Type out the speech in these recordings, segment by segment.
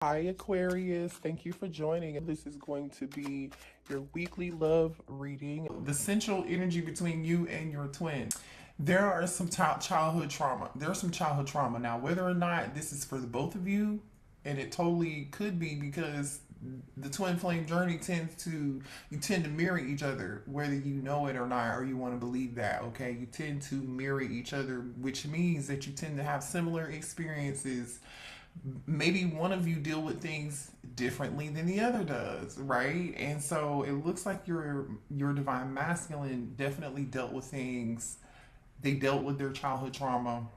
Hi, Aquarius. Thank you for joining. This is going to be your weekly love reading. The central energy between you and your twin. There are some childhood trauma. There's some childhood trauma. Now, whether or not this is for the both of you, and it totally could be because the twin flame journey you tend to mirror each other, whether you know it or not, or you want to believe that, okay? You tend to mirror each other, which means that you tend to have similar experiences. Maybe one of you deal with things differently than the other does, right? And so it looks like your divine masculine definitely dealt with things. They dealt with their childhood trauma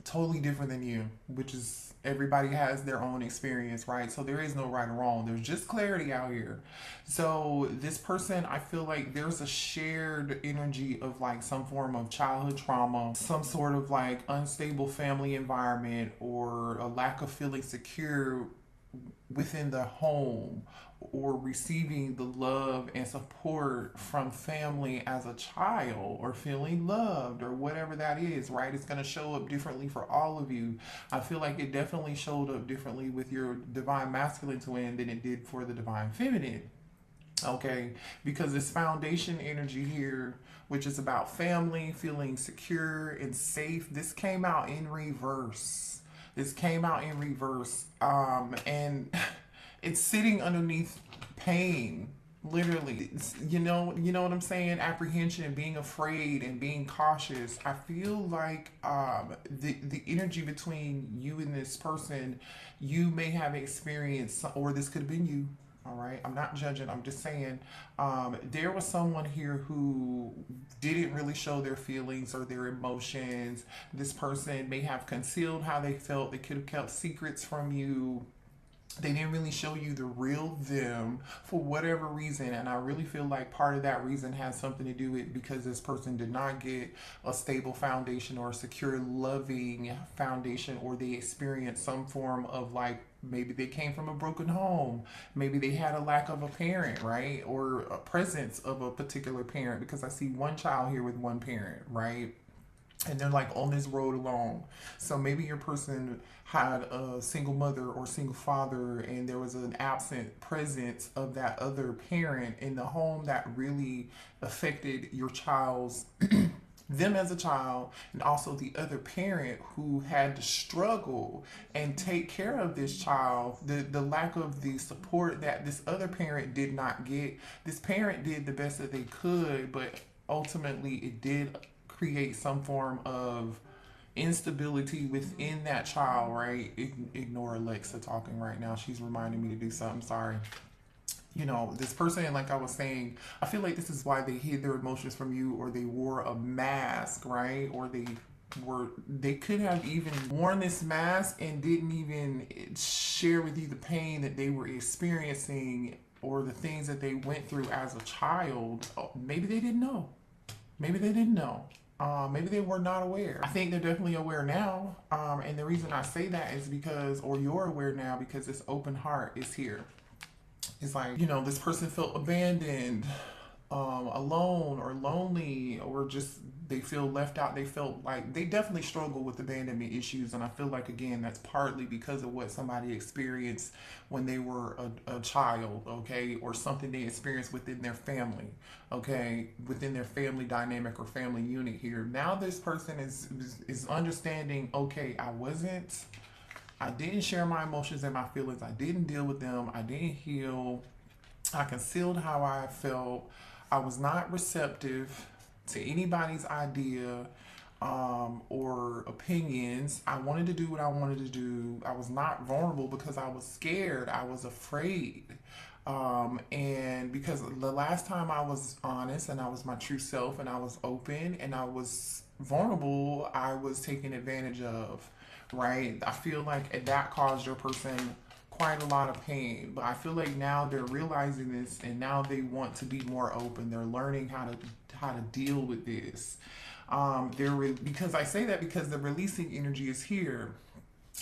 totally different than you, which is everybody has their own experience, right? So there is no right or wrong. There's just clarity out here. So this person, I feel like there's a shared energy of like some form of childhood trauma, some sort of like unstable family environment, or a lack of feeling secure within the home, or receiving the love and support from family as a child, or feeling loved, or whatever that is, right? It's going to show up differently for all of you. I feel like it definitely showed up differently with your divine masculine twin than it did for the divine feminine. Okay, because this foundation energy here, which is about family, feeling secure and safe, this came out in reverse. This came out in reverse. And it's sitting underneath pain. Literally, you know what I'm saying? Apprehension, being afraid, and being cautious. I feel like the energy between you and this person, you may have experienced, or this could have been you. All right, I'm not judging. I'm just saying, there was someone here who didn't really show their feelings or their emotions. This person may have concealed how they felt. They could have kept secrets from you. They didn't really show you the real them for whatever reason. And I really feel like part of that reason has something to do with because this person did not get a stable foundation or a secure, loving foundation, or they experienced some form of like, maybe they came from a broken home. Maybe they had a lack of a parent, right? Or a presence of a particular parent, because I see one child here with one parent, right? And they're like on this road alone. So maybe your person had a single mother or single father, and there was an absent presence of that other parent in the home that really affected your child's them as a child, and also the other parent who had to struggle and take care of this child. The lack of the support that this other parent did not get. This parent did the best that they could, but ultimately it did create some form of instability within that child, right? Ignore Alexa talking right now. She's reminding me to do something. Sorry. This person, like I was saying, I feel like this is why they hid their emotions from you, or they wore a mask, right? Or they could have even worn this mask and didn't even share with you the pain that they were experiencing, or the things that they went through as a child. Maybe they didn't know. Maybe they didn't know. Maybe they were not aware. I think they're definitely aware now. And the reason I say that is because, or you're aware now, because this open heart is here. It's like, this person felt abandoned, alone, or lonely, or just they feel left out. They felt like they definitely struggle with abandonment issues. And I feel like, again, that's partly because of what somebody experienced when they were a child, okay, or something they experienced within their family, okay, within their family dynamic or family unit here. Now this person is understanding, okay, I didn't share my emotions and my feelings. I didn't deal with them. I didn't heal. I concealed how I felt. I was not receptive to anybody's idea, or opinions. I wanted to do what I wanted to do. I was not vulnerable because I was scared. I was afraid. And because the last time I was honest and I was my true self and I was open and I was vulnerable, I was taken advantage of, right? I feel like that caused your person quite a lot of pain, but I feel like now they're realizing this and now they want to be more open. They're learning how to deal with this. Because I say that because the releasing energy is here.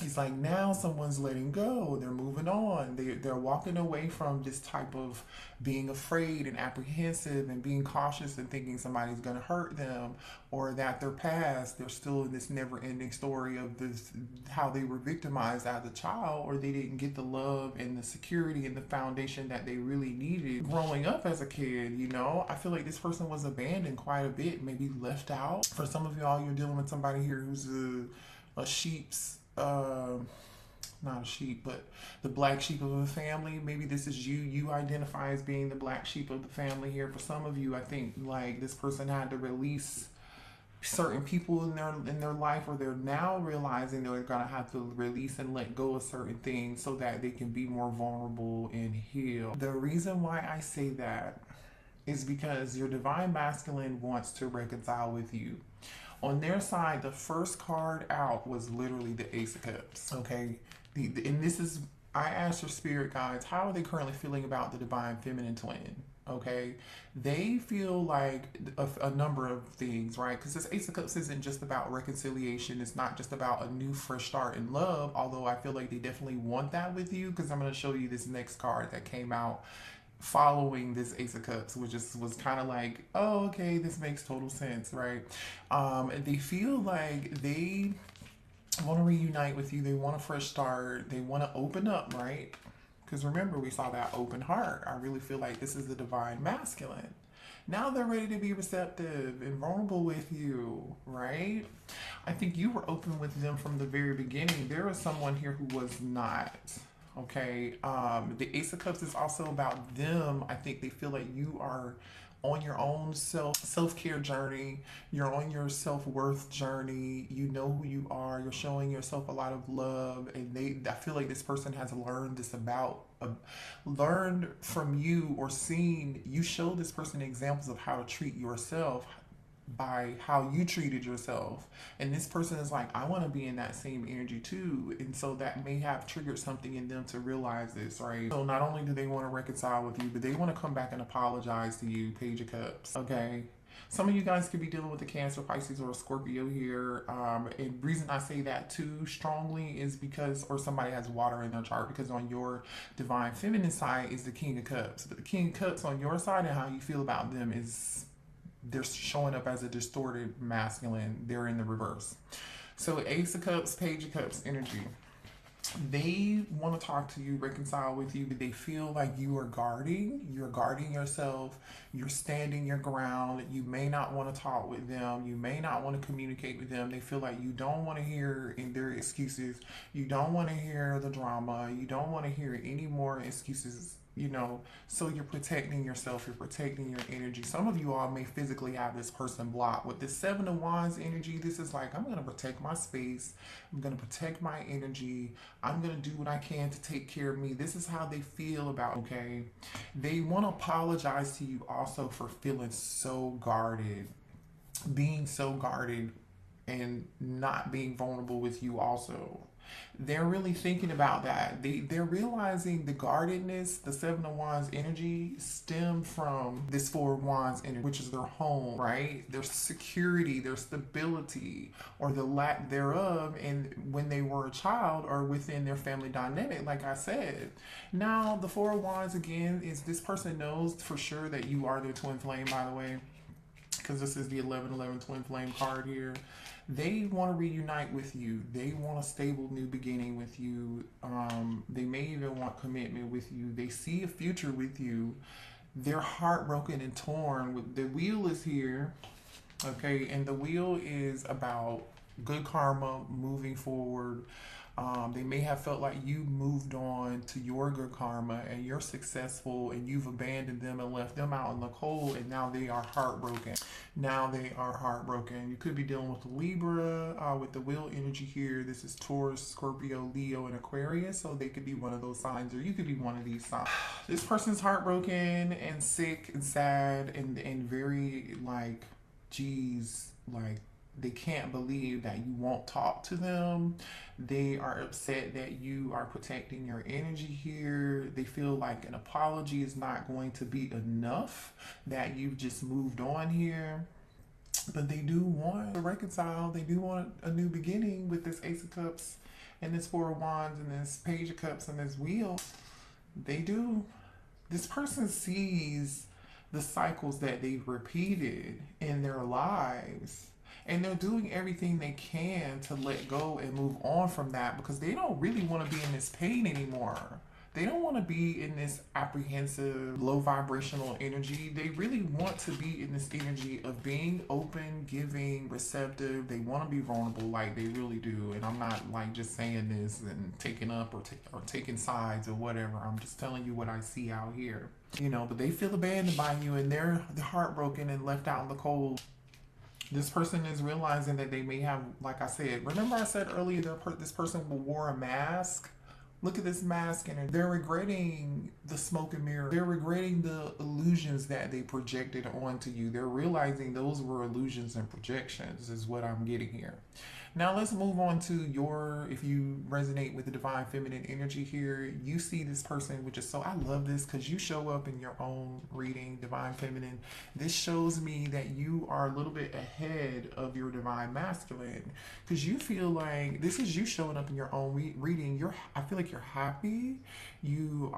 It's like now someone's letting go. They're moving on. They're walking away from this type of being afraid and apprehensive and being cautious and thinking somebody's going to hurt them, or that their past, they're still in this never-ending story of this, how they were victimized as a child, or they didn't get the love and the security and the foundation that they really needed growing up as a kid. You know, I feel like this person was abandoned quite a bit, maybe left out. For some of y'all, you're dealing with somebody here who's a sheep's not a sheep, but the black sheep of the family. Maybe this is you. You identify as being the black sheep of the family here. For some of you, I think like this person had to release certain people in their life, or they're now realizing they're gonna have to release and let go of certain things so that they can be more vulnerable and heal. The reason why I say that is because your divine masculine wants to reconcile with you. On their side, the first card out was literally the Ace of Cups. Okay, and this is, I asked your spirit guides, how are they currently feeling about the divine feminine twin? Okay, they feel like a number of things, right? Because this Ace of Cups isn't just about reconciliation. It's not just about a new fresh start in love, although I feel like they definitely want that with you, because I'm going to show you this next card that came out following this Ace of Cups, which was kind of like, oh, okay, this makes total sense, right? They feel like they want to reunite with you. They want a fresh start. They want to open up, right? Because remember, we saw that open heart. I really feel like this is the divine masculine. Now they're ready to be receptive and vulnerable with you, right? I think you were open with them from the very beginning. There was someone here who was not. Okay, the Ace of Cups is also about them. I think they feel like you are on your own self-care journey. You're on your self-worth journey. You know who you are. You're showing yourself a lot of love, and I feel like this person has learned this about, learned from you, or seen you show this person examples of how to treat yourself by how you treated yourself. And this person is like, I want to be in that same energy too. And so that may have triggered something in them to realize this, right? So not only do they want to reconcile with you, but they want to come back and apologize to you. Page of Cups. Okay, some of you guys could be dealing with a Cancer, Pisces, or a Scorpio here. And reason I say that too strongly is because, or somebody has water in their chart, because on your divine feminine side is the King of Cups. But the King of Cups on your side and how you feel about them is, they're showing up as a distorted masculine. They're in the reverse. So Ace of Cups, Page of Cups energy. They want to talk to you, reconcile with you, but they feel like you're guarding yourself. You're standing your ground. You may not want to talk with them. You may not want to communicate with them. They feel like you don't want to hear in their excuses. You don't want to hear the drama. You don't want to hear any more excuses. You know, so you're protecting yourself, you're protecting your energy. Some of you all may physically have this person blocked. With this Seven of Wands energy, this is like, I'm going to protect my space. I'm going to protect my energy. I'm going to do what I can to take care of me. This is how they feel about, okay? They want to apologize to you also for feeling so guarded, being so guarded, and not being vulnerable with you also. They're really thinking about that. They're realizing the guardedness, the Seven of Wands energy stem from this Four of Wands energy, which is their home, right? Their security, their stability, or the lack thereof, and when they were a child or within their family dynamic, like I said. Now, the Four of Wands again is, this person knows for sure that you are their twin flame, by the way, because this is the 1111 twin flame card here. They want to reunite with you. They want a stable new beginning with you. They may even want commitment with you. They see a future with you. They're heartbroken and torn. The wheel is here, okay? And the wheel is about good karma, moving forward. They may have felt like you moved on to your good karma and you're successful, and you've abandoned them and left them out in the cold, and now they are heartbroken. Now they are heartbroken. You could be dealing with Libra with the wheel energy here. This is Taurus, Scorpio, Leo, and Aquarius. So they could be one of those signs, or you could be one of these signs. This person's heartbroken and sick and sad and very like, geez, like, they can't believe that you won't talk to them. They are upset that you are protecting your energy here. They feel like an apology is not going to be enough, that you've just moved on here. But they do want to reconcile. They do want a new beginning with this Ace of Cups And this Four of Wands and this Page of Cups and this Wheel, they do. This person sees the cycles that they've repeated in their lives. And they're doing everything they can to let go and move on from that because they don't really want to be in this pain anymore. They don't want to be in this apprehensive, low vibrational energy. They really want to be in this energy of being open, giving, receptive. They want to be vulnerable like they really do. And I'm not like just saying this and taking up or taking sides or whatever. I'm just telling you what I see out here. You know, but they feel abandoned by you and they're heartbroken and left out in the cold. This person is realizing that they may have, like I said, remember I said earlier, this person will wear a mask. Look at this mask and they're regretting the smoke and mirror. They're regretting the illusions that they projected onto you. They're realizing those were illusions and projections is what I'm getting here. Now let's move on to if you resonate with the divine feminine energy here, you see this person, which is I love this because you show up in your own reading, divine feminine. This shows me that you are a little bit ahead of your divine masculine because you feel like this is you showing up in your own reading. I feel like you're happy. You,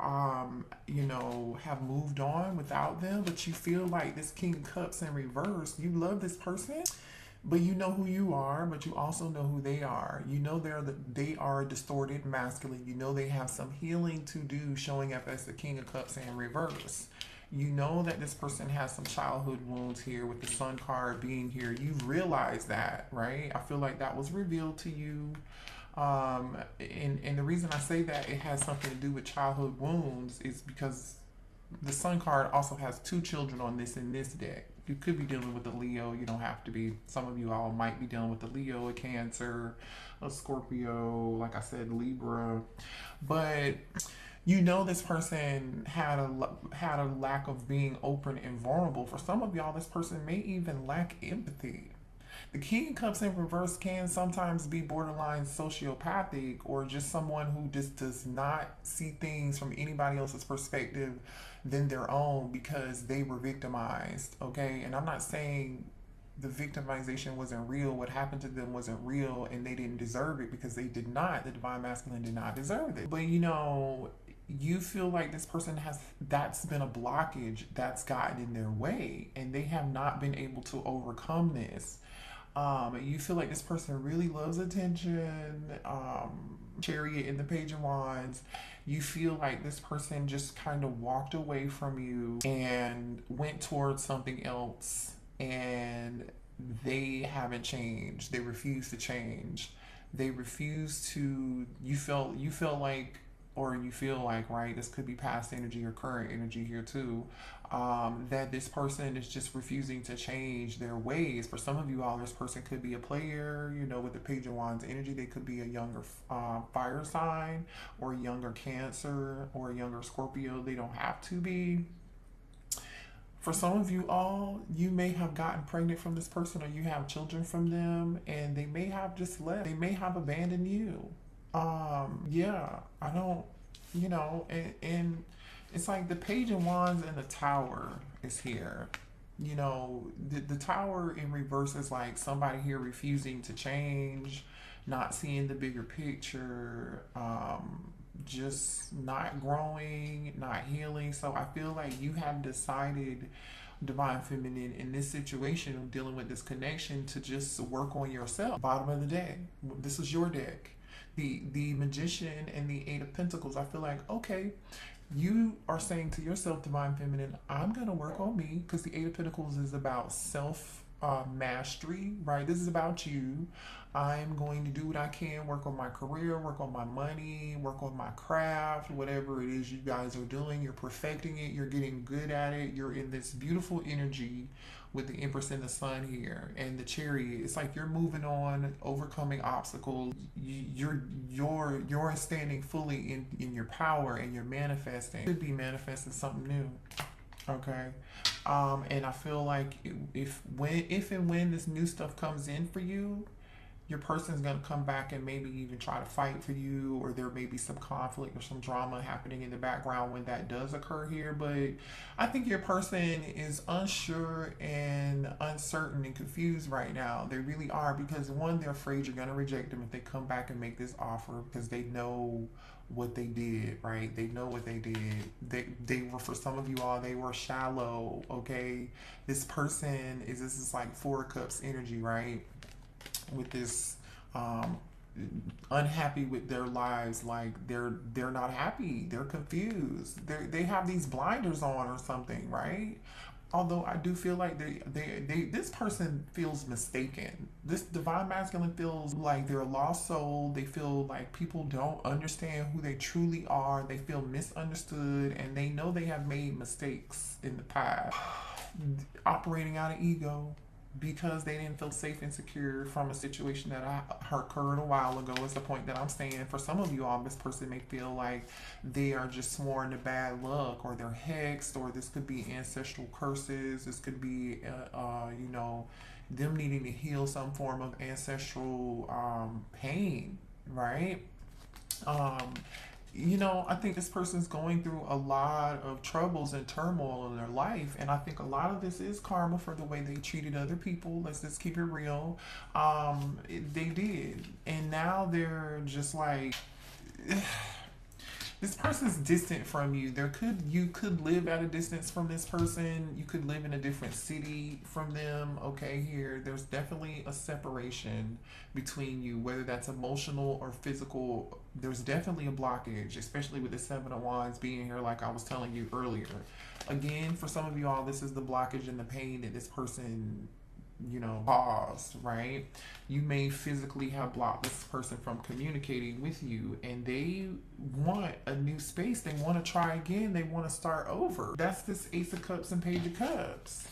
you know, have moved on without them, but you feel like this King of Cups in reverse. You love this person. But you know who you are, but you also know who they are. You know they are distorted masculine. You know they have some healing to do showing up as the King of Cups in reverse. You know that this person has some childhood wounds here with the Sun card being here. You realize that, right? I feel like that was revealed to you. And the reason I say that it has something to do with childhood wounds is because the Sun card also has 2 children on this in this deck. You could be dealing with a Leo. You don't have to be. Some of you all might be dealing with a Leo, a Cancer, a Scorpio, like I said, Libra. But you know this person had a lack of being open and vulnerable. For some of y'all, this person may even lack empathy. The King of Cups in reverse can sometimes be borderline sociopathic or just someone who just does not see things from anybody else's perspective than their own because they were victimized, okay? And I'm not saying the victimization wasn't real. What happened to them wasn't real and they didn't deserve it because they did not. The divine masculine did not deserve it. But you know, you feel like this person that's been a blockage that's gotten in their way and they have not been able to overcome this. You feel like this person really loves attention, Chariot in the Page of Wands. You feel like this person just kind of walked away from you and went towards something else and they haven't changed. They refuse to change. They refuse to, you feel like, right, this could be past energy or current energy here too, that this person is just refusing to change their ways. For some of you all, this person could be a player, you know, with the Page of Wands energy. They could be a younger fire sign or a younger Cancer or a younger Scorpio. They don't have to be. For some of you all, you may have gotten pregnant from this person or you have children from them and they may have just left. They may have abandoned you. Yeah, I don't, you know, and it's like the Page of Wands and the Tower is here. You know, the Tower in reverse is like somebody here refusing to change, not seeing the bigger picture, just not growing, not healing. So I feel like you have decided, divine feminine, in this situation of dealing with this connection to just work on yourself. Bottom of the deck. This is your deck. The Magician and the Eight of Pentacles. I feel like, okay, you are saying to yourself, divine feminine, I'm going to work on me, because the Eight of Pentacles is about self mastery, right? This is about you. I'm going to do what I can, work on my career, work on my money, work on my craft, whatever it is you guys are doing. You're perfecting it. You're getting good at it. You're in this beautiful energy with the Empress and the Sun here and the Chariot. It's like you're moving on, overcoming obstacles. You're standing fully in your power and you're manifesting. You could be manifesting something new. Okay. And I feel like if and when this new stuff comes in for you, your person's going to come back and maybe even try to fight for you, or there may be some conflict or some drama happening in the background when that does occur here. But I think your person is unsure and uncertain and confused right now. They really are, because one, they're afraid you're going to reject them if they come back and make this offer, because they know what they did, right? They know what they did. They were, for some of you all, they were shallow, okay? This person this is like Four of Cups energy, right? With this unhappy with their lives, like they're not happy, they're confused, they have these blinders on or something, right? Although I do feel like they this person feels mistaken. This divine masculine feels like they're a lost soul. They feel like people don't understand who they truly are. They feel misunderstood, and they know they have made mistakes in the past, operating out of ego, because they didn't feel safe and secure from a situation that occurred a while ago, is the point that I'm saying. For some of you all, this person may feel like they are just sworn to bad luck, or they're hexed, or this could be ancestral curses. This could be, them needing to heal some form of ancestral pain, right? I think this person's going through a lot of troubles and turmoil in their life. And I think a lot of this is karma for the way they treated other people. Let's just keep it real. They did. And now they're just like, this person's distant from you. You could live at a distance from this person. You could live in a different city from them. Okay, here, there's definitely a separation between you, whether that's emotional or physical. There's definitely a blockage, especially with the Seven of Wands being here, like I was telling you earlier. Again, for some of you all, this is the blockage and the pain that this person caused, right? You may physically have blocked this person from communicating with you, and they want a new space. They want to try again. They want to start over. That's this Ace of Cups and Page of Cups.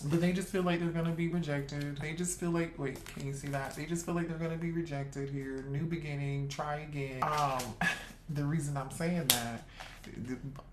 But they just feel like they're going to be rejected. They just feel like, wait, can you see that? They just feel like they're going to be rejected here. New beginning, try again. The reason I'm saying that,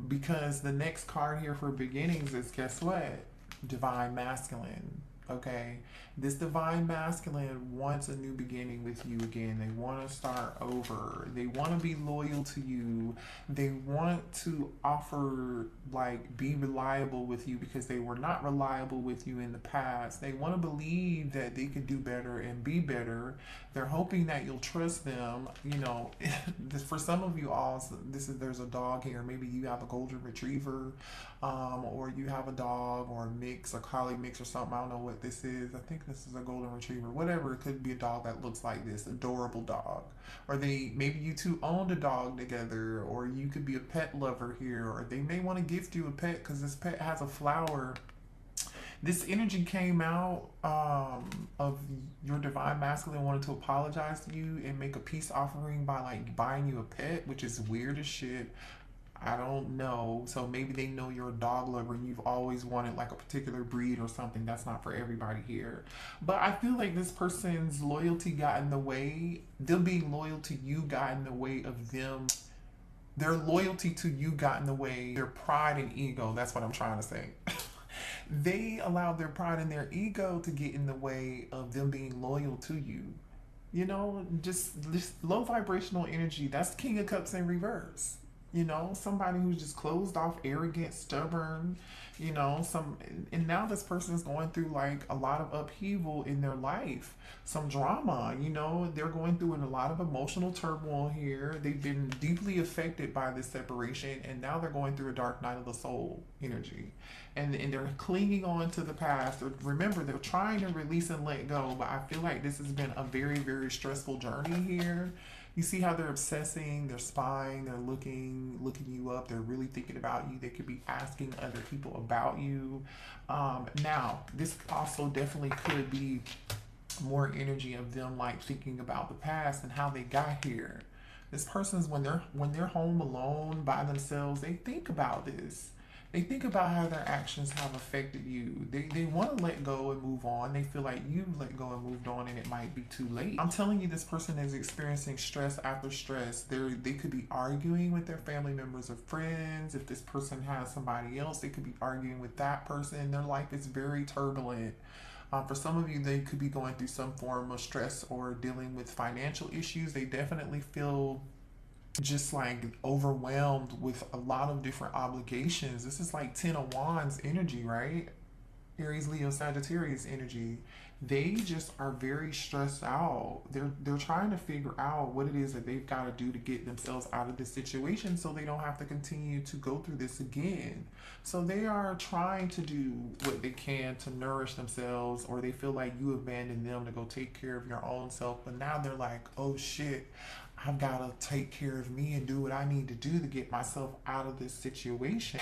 because the next card here for beginnings is, guess what? Divine masculine. Okay, this divine masculine wants a new beginning with you again. They want to start over. They want to be loyal to you. They want to offer, like, be reliable with you, because they were not reliable with you in the past. They want to believe that they could do better and be better. They're hoping that you'll trust them. For some of you all, there's a dog here. Maybe you have a golden retriever, or you have a dog, or a mix, a collie mix or something. I don't know what this is. I think this is a golden retriever. Whatever. It could be a dog that looks like this. Adorable dog. Or maybe you two owned a dog together, or you could be a pet lover here, or they may want to gift you a pet because this pet has a flower. This energy came out of your divine masculine wanting to apologize to you and make a peace offering by, like, buying you a pet, which is weird as shit. I don't know. So maybe they know you're a dog lover and you've always wanted, like, a particular breed or something. That's not for everybody here. But I feel like this person's loyalty got in the way. Them being loyal to you got in the way of them. Their loyalty to you got in the way. Their pride and ego. That's what I'm trying to say. They allowed their pride and their ego to get in the way of them being loyal to you. Just this low vibrational energy. That's King of Cups in reverse. Somebody who's just closed off, arrogant, stubborn, and now this person is going through, like, a lot of upheaval in their life, some drama, they're going through a lot of emotional turmoil here. They've been deeply affected by this separation, and now they're going through a dark night of the soul energy, and they're clinging on to the past. Remember, they're trying to release and let go, but I feel like this has been a very, very stressful journey here. You see how they're obsessing, they're spying, they're looking you up, they're really thinking about you. They could be asking other people about you. Now, this also definitely could be more energy of them, like, thinking about the past and how they got here. This person's, when they're home alone by themselves, they think about this. They think about how their actions have affected you. They want to let go and move on. They feel like you've let go and moved on, and it might be too late. I'm telling you, this person is experiencing stress after stress. They could be arguing with their family members or friends. If this person has somebody else, they could be arguing with that person. Their life is very turbulent. For some of you, they could be going through some form of stress or dealing with financial issues. They definitely feel just like overwhelmed with a lot of different obligations. This is like 10 of Wands energy, right? Aries, Leo, Sagittarius energy. They just are very stressed out. They're trying to figure out what it is that they've got to do to get themselves out of this situation so they don't have to continue to go through this again. So they are trying to do what they can to nourish themselves, or they feel like you abandoned them to go take care of your own self. But now they're like, oh shit, I've got to take care of me and do what I need to do to get myself out of this situation.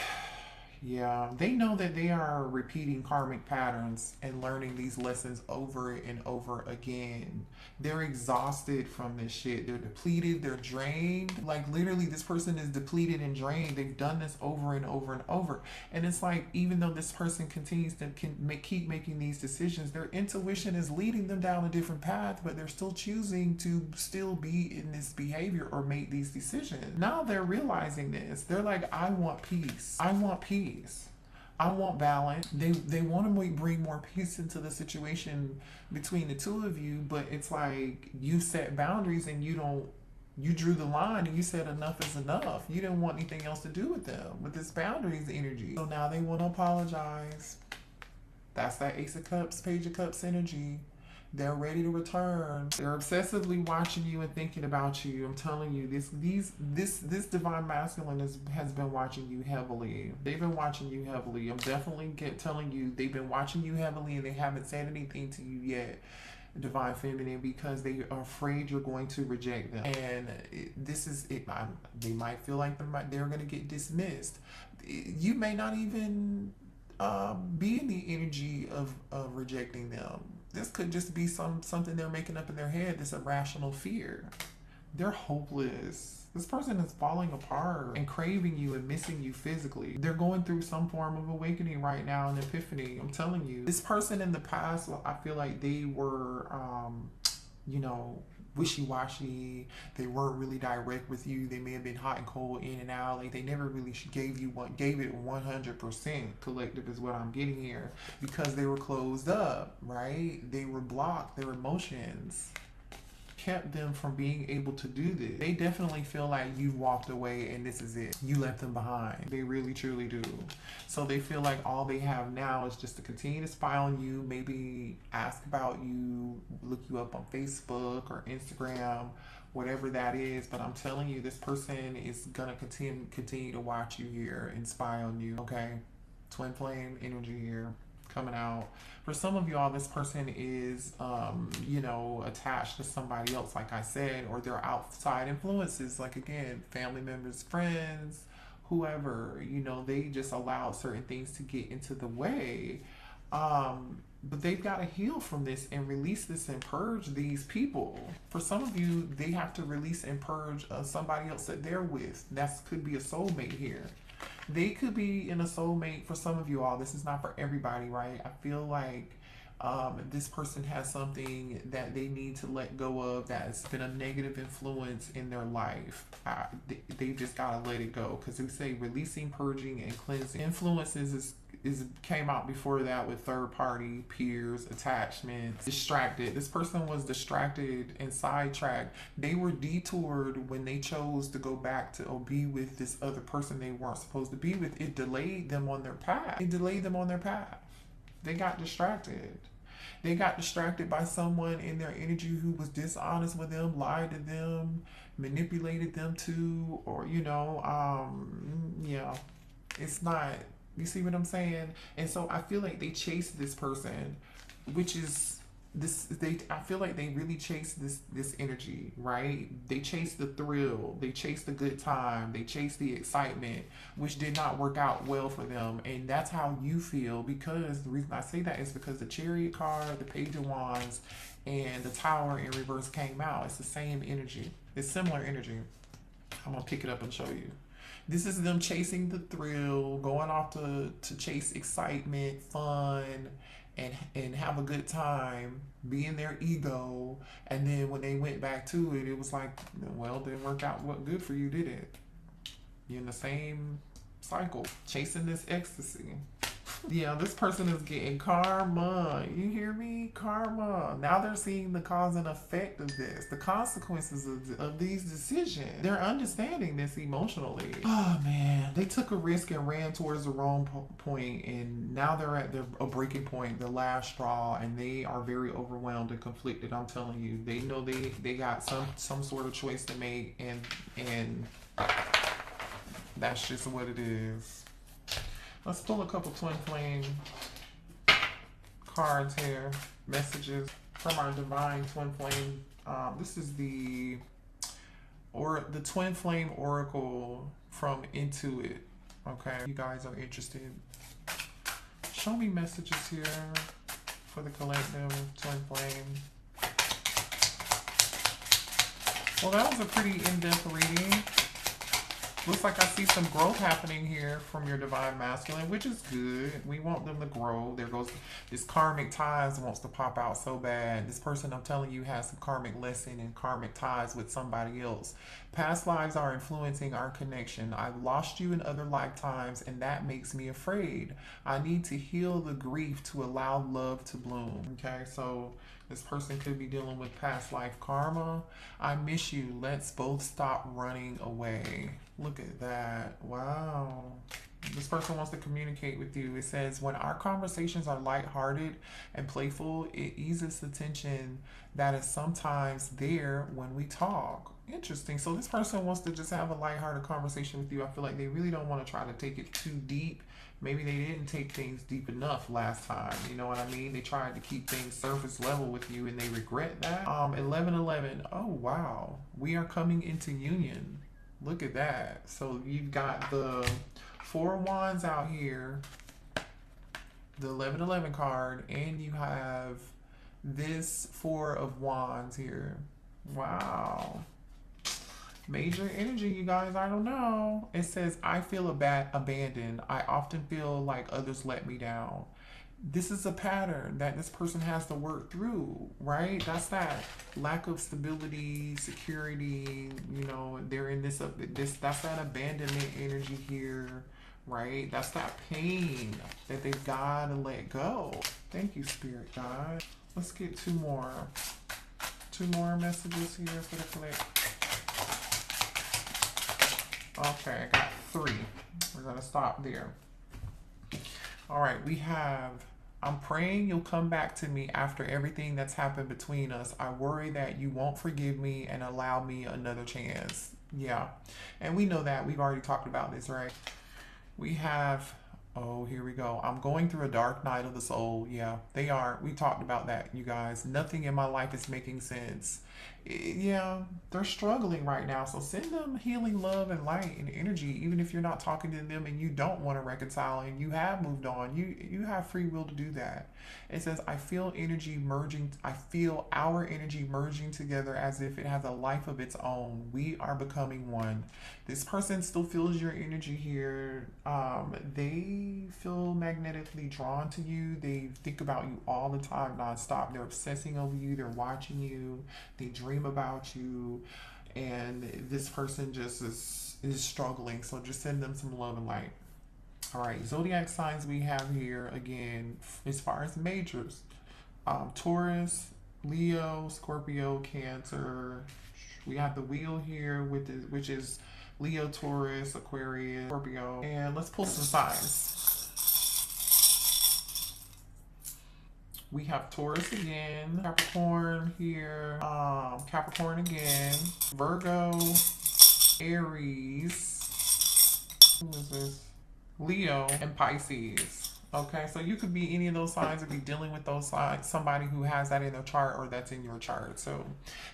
Yeah, they know that they are repeating karmic patterns and learning these lessons over and over again. They're exhausted from this shit. They're depleted, they're drained. Like literally this person is depleted and drained. They've done this over and over and over. And it's like, even though this person continues to keep making these decisions, their intuition is leading them down a different path, but they're still choosing to still be in this behavior or make these decisions. Now they're realizing this. They're like, I want peace. I want peace. I want balance. They want to bring more peace into the situation between the two of you, but it's like you set boundaries and you drew the line and you said enough is enough. You didn't want anything else to do with them, with this boundaries energy. So now they want to apologize. That's that Ace of Cups, Page of Cups energy. They're ready to return. They're obsessively watching you and thinking about you. I'm telling you, this divine masculine has been watching you heavily. They've been watching you heavily. I'm definitely telling you, they've been watching you heavily and they haven't said anything to you yet, divine feminine, because they are afraid you're going to reject them. And this is it. They might feel like they're going to get dismissed. You may not even be in the energy of rejecting them. This could just be something they're making up in their head, this irrational fear. They're hopeless. This person is falling apart and craving you and missing you physically. They're going through some form of awakening right now, an epiphany. I'm telling you. This person in the past, I feel like they were, wishy-washy. They weren't really direct with you. They may have been hot and cold, in and out. Like they never really gave it 100% collective is what I'm getting here, because they were closed up, right? They were blocked. Their emotions kept them from being able to do this. They definitely feel like you walked away and this is it. You left them behind. They really truly do. So they feel like all they have now is just to continue to spy on you, maybe ask about you, look you up on Facebook or Instagram, whatever that is. But I'm telling you, this person is gonna continue to watch you here and spy on you. Okay, twin flame energy here coming out. For some of y'all, this person is, attached to somebody else, like I said, or they're outside influences, like again, family members, friends, whoever, they just allowed certain things to get into the way. But they've got to heal from this and release this and purge these people. For some of you, they have to release and purge somebody else that they're with. That could be a soulmate here. They could be in a soulmate for some of you all. This is not for everybody, right? I feel like this person has something that they need to let go of that's been a negative influence in their life. They just gotta let it go, because we say releasing, purging, and cleansing. Influences came out before that with third party, peers, attachments, distracted. This person was distracted and sidetracked. They were detoured when they chose to go back to or be with this other person they weren't supposed to be with. It delayed them on their path. They got distracted. They got distracted by someone in their energy who was dishonest with them, lied to them, manipulated them too, or, it's not, you see what I'm saying? And so I feel like they chased this person, which is I feel like they really chase this energy, right? They chase the thrill, they chase the good time, they chase the excitement, which did not work out well for them. And that's how you feel, because the reason I say that is because the Chariot card, the Page of Wands, and the Tower in reverse came out. It's the same energy. It's similar energy. I'm gonna pick it up and show you. This is them chasing the thrill, going off to chase excitement, fun, and have a good time, be in their ego. And then when they went back to it, it was like, well, it didn't work out what good for you, did it? You're in the same cycle, chasing this ecstasy. Yeah, this person is getting karma. You hear me? Karma. Now they're seeing the cause and effect of this, the consequences of these decisions. They're understanding this emotionally. Oh man, they took a risk and ran towards the wrong point, and now they're at a breaking point, the last straw, and they are very overwhelmed and conflicted. I'm telling you, they know they got some sort of choice to make, and that's just what it is. Let's pull a couple twin flame cards here. Messages from our divine twin flame. This is the twin flame oracle from Intuit. Okay, you guys are interested. Show me messages here for the collective twin flame. Well, that was a pretty in-depth reading. Looks like I see some growth happening here from your divine masculine, which is good. We want them to grow. There goes this karmic ties wants to pop out so bad. This person, I'm telling you, has some karmic lesson and karmic ties with somebody else. Past lives are influencing our connection. I've lost you in other lifetimes, and that makes me afraid. I need to heal the grief to allow love to bloom. Okay, so this person could be dealing with past life karma. I miss you. Let's both stop running away. Look at that. Wow. This person wants to communicate with you. It says, when our conversations are lighthearted and playful, it eases the tension that is sometimes there when we talk. Interesting. So this person wants to just have a lighthearted conversation with you. I feel like they really don't want to try to take it too deep. Maybe they didn't take things deep enough last time. You know what I mean? They tried to keep things surface level with you, and they regret that. 1111. Oh, wow. We are coming into union. Look at that. So you've got the Four of Wands out here, the 1111 card, and you have this Four of Wands here. Wow. Major energy, you guys. I don't know. It says, I feel abandoned. I often feel like others let me down. This is a pattern that this person has to work through, right? That's that lack of stability, security. You know, they're in this that's that abandonment energy here, right? That's that pain that they've got to let go. Thank you, Spirit Guide. Let's get two more messages here for the collective. Okay, I got 3. We're going to stop there. All right, we have, I'm praying you'll come back to me after everything that's happened between us. I worry that you won't forgive me and allow me another chance. Yeah, and we know that. We've already talked about this, right? We have, oh, here we go. I'm going through a dark night of the soul. Yeah, they are. We talked about that, you guys. Nothing in my life is making sense. Yeah, they're struggling right now. So send them healing love and light and energy, even if you're not talking to them and you don't want to reconcile and you have moved on. You have free will to do that. It says, I feel energy merging. I feel our energy merging together as if it has a life of its own. We are becoming one. This person still feels your energy here. They feel magnetically drawn to you. They think about you all the time, nonstop. They're obsessing over you. They're watching you. They dream about you. And this person just is struggling. So just send them some love and light. All right, zodiac signs we have here again, as far as majors, Taurus, Leo, Scorpio, Cancer. We have the wheel here which is Leo, Taurus, Aquarius, Scorpio, and let's pull some signs. We have Taurus again, Capricorn here, Capricorn again, Virgo, Aries. Who is this? Leo and Pisces. Okay, so you could be any of those signs or be dealing with those signs, somebody who has that in their chart or that's in your chart. So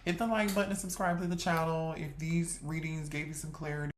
hit the like button and subscribe to the channel if these readings gave you some clarity.